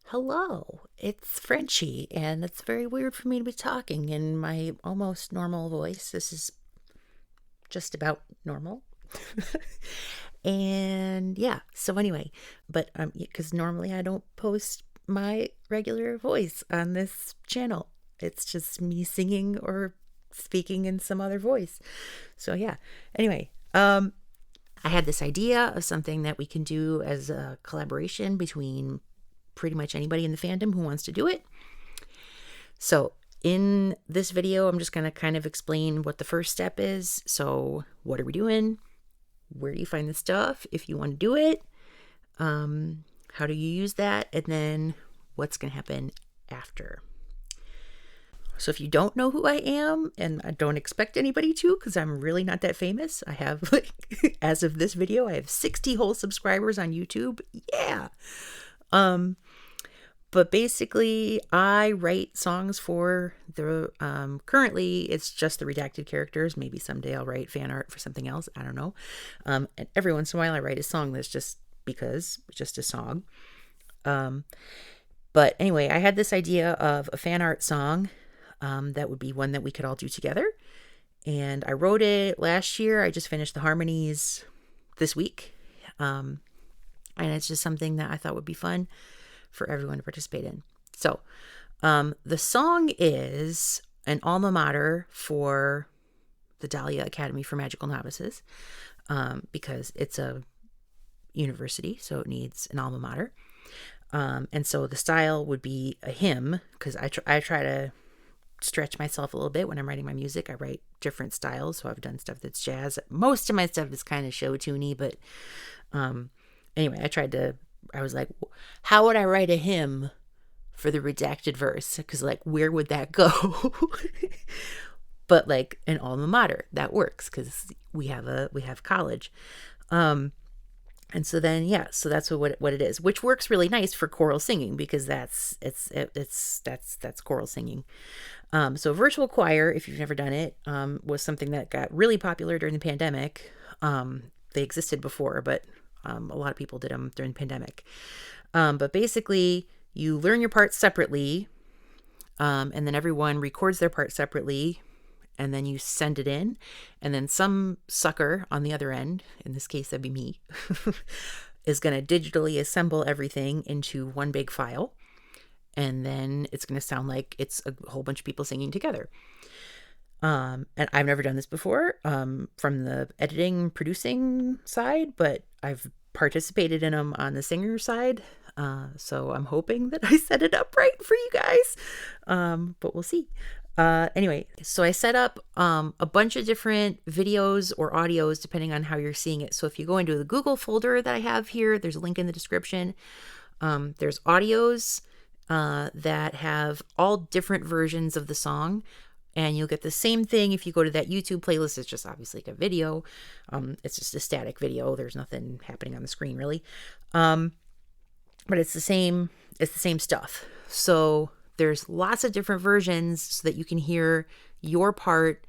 Hello, it's Frenchie, and it's very weird for me to be talking in my almost normal voice. This is just about normal. And yeah, so anyway, but because normally I don't post my regular voice on this channel, it's just me singing or speaking in some other voice. So yeah, anyway, I had this idea of something that we can do as a collaboration between pretty much anybody in the fandom who wants to do it. So in this video, I'm just going to kind of explain what the first step is. So what are we doing? Where do you find the stuff if you want to do it? How do you use that? And then what's going to happen after? So if you don't know who I am, and I don't expect anybody to, because I'm really not that famous, I have, as of this video, I have 60 whole subscribers on YouTube. Yeah. But basically, I write songs for the, currently it's just the redacted characters. Maybe someday I'll write fan art for something else. I don't know. And every once in a while I write a song that's just because it's just a song. But anyway, I had this idea of a fan art song that would be one that we could all do together. And I wrote it last year. I just finished the harmonies this week. And it's just something that I thought would be fun for everyone to participate in. So the song is an alma mater for the Dahlia Academy for Magical Novices, because it's a university, so it needs an alma mater. And so the style would be a hymn, because I try to stretch myself a little bit when I'm writing my music. I write different styles, so I've done stuff that's jazz. Most of my stuff is kind of show tuney, but anyway, I was like, how would I write a hymn for the redacted verse? Because like, where would that go? But like an alma mater, that works because we have college. And so then, yeah, so that's what it is, which works really nice for choral singing because that's choral singing. So virtual choir, if you've never done it, was something that got really popular during the pandemic. They existed before, but a lot of people did them during the pandemic. But basically, you learn your parts separately, and then everyone records their part separately, and then you send it in, and then some sucker on the other end, in this case that'd be me, is going to digitally assemble everything into one big file, and then it's going to sound like it's a whole bunch of people singing together. And I've never done this before from the editing, producing side, but I've participated in them on the singer side. So I'm hoping that I set it up right for you guys. But we'll see. Anyway, so I set up a bunch of different videos or audios depending on how you're seeing it. So if you go into the Google folder that I have here, there's a link in the description. There's audios that have all different versions of the song. And you'll get the same thing if you go to that YouTube playlist. It's just obviously like a video. It's just a static video. There's nothing happening on the screen really. But it's the same stuff. So there's lots of different versions so that you can hear your part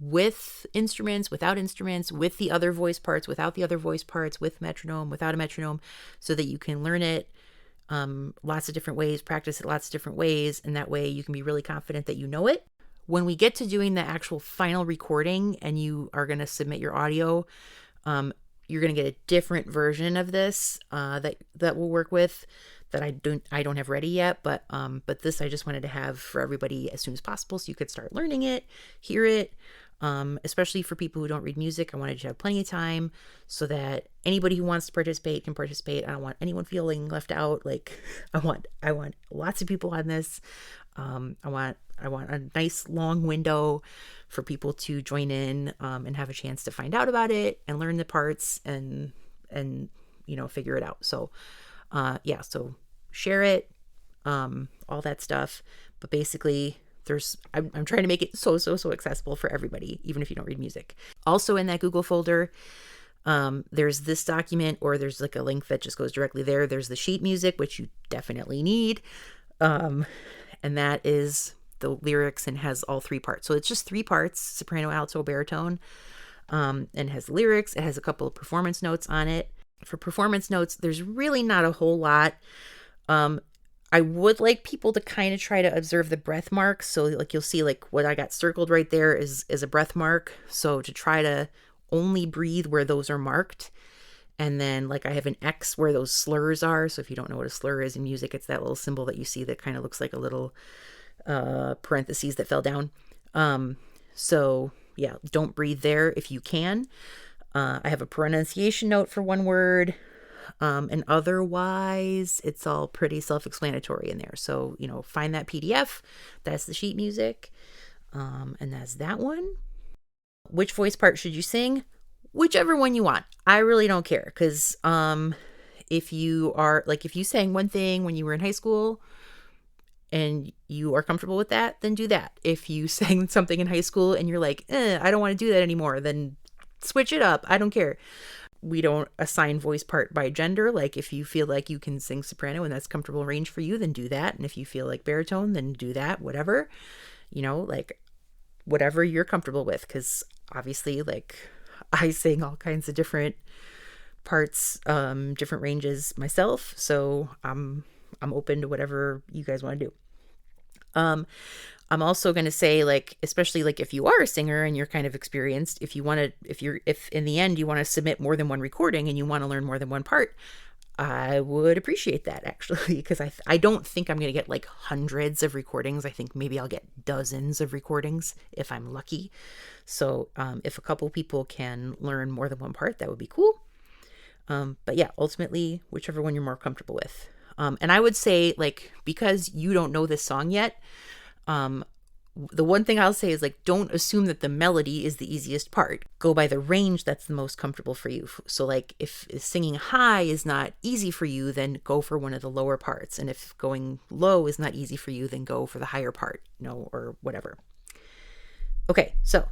with instruments, without instruments, with the other voice parts, without the other voice parts, with metronome, without a metronome, so that you can learn it lots of different ways, practice it lots of different ways. And that way you can be really confident that you know it. When we get to doing the actual final recording and you are going to submit your audio, you're going to get a different version of this that we'll work with that I don't have ready yet, but this I just wanted to have for everybody as soon as possible so you could start learning it, hear it, especially for people who don't read music. I wanted you to have plenty of time so that anybody who wants to participate can participate. I don't want anyone feeling left out. Like I want lots of people on this. I want a nice long window for people to join in and have a chance to find out about it and learn the parts and figure it out. So yeah, so share it, all that stuff. But basically I'm trying to make it so accessible for everybody, even if you don't read music. Also in that Google folder, there's this document, or there's like a link that just goes directly there. There's the sheet music, which you definitely need. And that is the lyrics and has all three parts. So it's just three parts: soprano, alto, baritone, and has lyrics. It has a couple of performance notes on it. For performance notes, there's really not a whole lot. I would like people to kind of try to observe the breath marks. So like you'll see like what I got circled right there is a breath mark. So to try to only breathe where those are marked. And then like I have an X where those slurs are. So if you don't know what a slur is in music, it's that little symbol that you see that kind of looks like a little parentheses that fell down. So yeah, don't breathe there if you can. I have a pronunciation note for one word. And otherwise, it's all pretty self-explanatory in there. So, find that PDF. That's the sheet music. And that's that one. Which voice part should you sing? Whichever one you want. I really don't care. Because if you sang one thing when you were in high school and you are comfortable with that, then do that. If you sang something in high school and you're like, I don't want to do that anymore, then switch it up. I don't care. We don't assign voice part by gender. Like if you feel like you can sing soprano and that's comfortable range for you, then do that. And if you feel like baritone, then do that, whatever, like whatever you're comfortable with. Cause obviously like I sing all kinds of different parts, different ranges myself. So I'm open to whatever you guys want to do. I'm also going to say like, especially like if you are a singer and you're kind of experienced, if in the end you want to submit more than one recording and you want to learn more than one part, I would appreciate that actually, because I don't think I'm going to get like hundreds of recordings. I think maybe I'll get dozens of recordings if I'm lucky. So if a couple people can learn more than one part, that would be cool. But yeah, ultimately, whichever one you're more comfortable with. And I would say like, because you don't know this song yet, the one thing I'll say is like, don't assume that the melody is the easiest part. Go by the range that's the most comfortable for you. So like if singing high is not easy for you, then go for one of the lower parts. And if going low is not easy for you, then go for the higher part, or whatever. Okay. So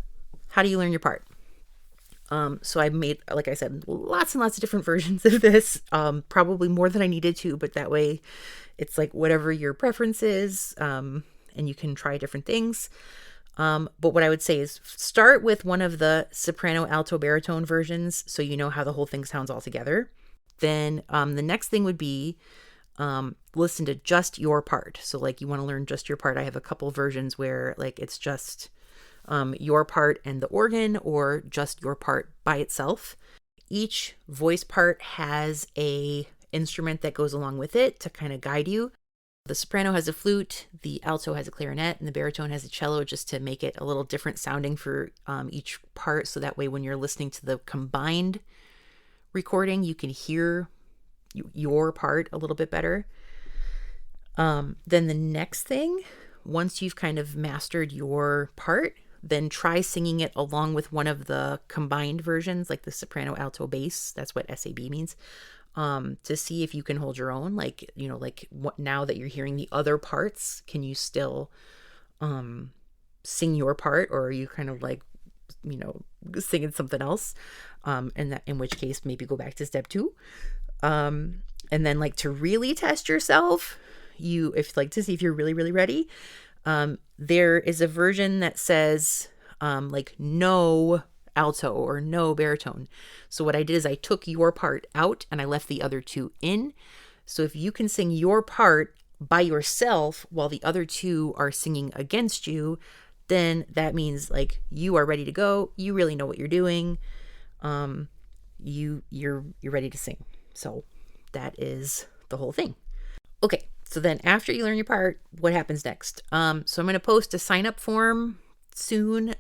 how do you learn your part? So I made, like I said, lots and lots of different versions of this, probably more than I needed to, but that way it's like whatever your preference is, and you can try different things. But what I would say is start with one of the soprano, alto, baritone versions so you know how the whole thing sounds all together. Then the next thing would be listen to just your part. So like you want to learn just your part. I have a couple versions where like it's just your part and the organ, or just your part by itself. Each voice part has a instrument that goes along with it to kind of guide you. The soprano has a flute, the alto has a clarinet, and the baritone has a cello, just to make it a little different sounding for each part. So that way when you're listening to the combined recording, you can hear your part a little bit better. Then the next thing, once you've kind of mastered your part, then try singing it along with one of the combined versions, like the soprano, alto, bass. That's what SAB means. To see if you can hold your own, like, what, now that you're hearing the other parts, can you still, sing your part, or are you kind of like, singing something else? And in which case maybe go back to step 2. And then like to really test yourself, to see if you're really, really ready. There is a version that says, like no alto or no baritone. So what I did is I took your part out and I left the other 2 in. So if you can sing your part by yourself while the other 2 are singing against you, then that means like you are ready to go. You really know what you're doing. You're ready to sing. So that is the whole thing. Okay. So then after you learn your part, what happens next? So I'm going to post a sign up form soon.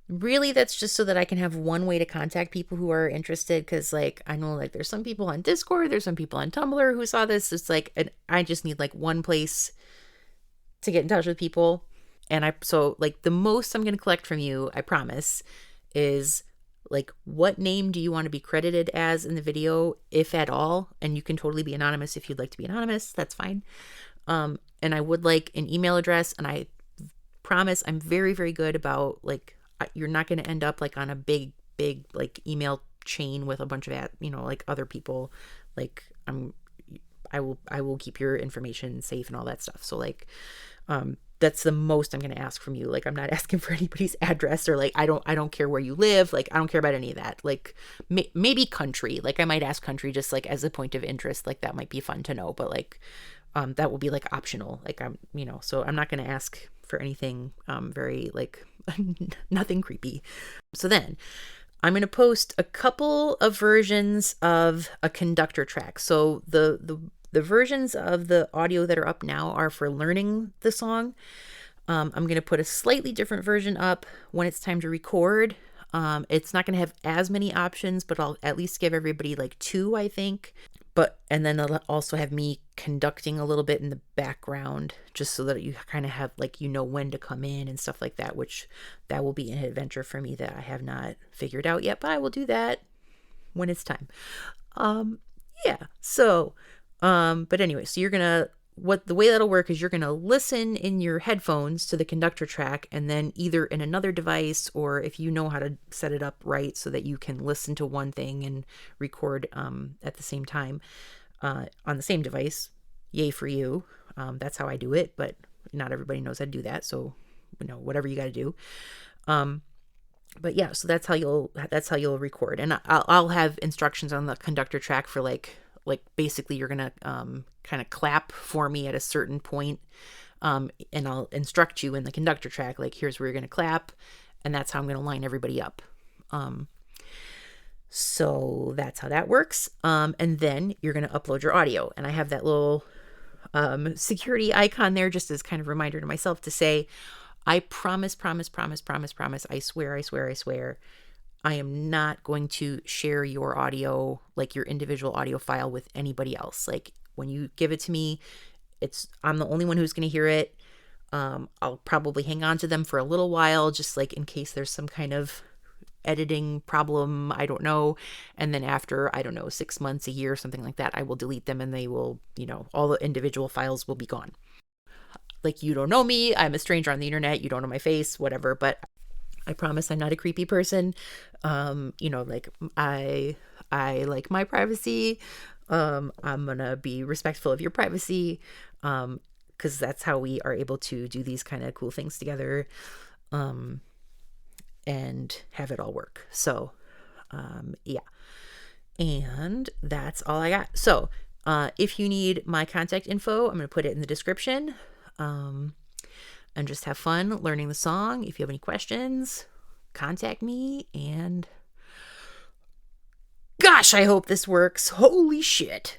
Really, that's just so that I can have one way to contact people who are interested. Cause like, I know like there's some people on Discord, there's some people on Tumblr who saw this. It's like, I just need like one place to get in touch with people. And so like the most I'm going to collect from you, I promise, is like, what name do you want to be credited as in the video, if at all? And you can totally be anonymous if you'd like to be anonymous. That's fine. And I would like an email address. And I promise I'm very, very good about like, you're not going to end up like on a big like email chain with a bunch of like other people. Like I will keep your information safe and all that stuff. So like, that's the most I'm going to ask from you. Like, I'm not asking for anybody's address, or like, I don't care where you live. Like, I don't care about any of that. Like, maybe country. Like, I might ask country just like as a point of interest. Like, that might be fun to know, but like, that will be like optional. Like, so I'm not going to ask for anything, very like nothing creepy. So then I'm going to post a couple of versions of a conductor track. So the versions of the audio that are up now are for learning the song. I'm going to put a slightly different version up when it's time to record. It's not going to have as many options, but I'll at least give everybody like 2, I think. And then it'll also have me conducting a little bit in the background, just so that you kind of have like, when to come in and stuff like that, which that will be an adventure for me that I have not figured out yet, but I will do that when it's time. Yeah. So, but anyway, so the way that'll work is you're going to listen in your headphones to the conductor track, and then either in another device, or if you know how to set it up right so that you can listen to one thing and record at the same time on the same device, yay for you. That's how I do it, but not everybody knows how to do that. So, whatever you got to do. But yeah, so that's how you'll record. And I'll have instructions on the conductor track for like basically you're going to kind of clap for me at a certain point. And I'll instruct you in the conductor track, like, here's where you're going to clap. And that's how I'm going to line everybody up. So that's how that works. And then you're going to upload your audio. And I have that little security icon there just as kind of reminder to myself to say, I promise, I swear, I am not going to share your audio, like your individual audio file, with anybody else. Like, when you give it to me, I'm the only one who's going to hear it. I'll probably hang on to them for a little while, just like in case there's some kind of editing problem, I don't know. And then after, 6 months, a year, something like that, I will delete them, and they will, all the individual files will be gone. Like, you don't know me, I'm a stranger on the internet, you don't know my face, whatever, but I promise I'm not a creepy person. Like, I like my privacy. I'm gonna be respectful of your privacy, because that's how we are able to do these kind of cool things together, and have it all work. So, yeah, and that's all I got. So, if you need my contact info, I'm gonna put it in the description. And just have fun learning the song. If you have any questions, contact me. And gosh, I hope this works. Holy shit.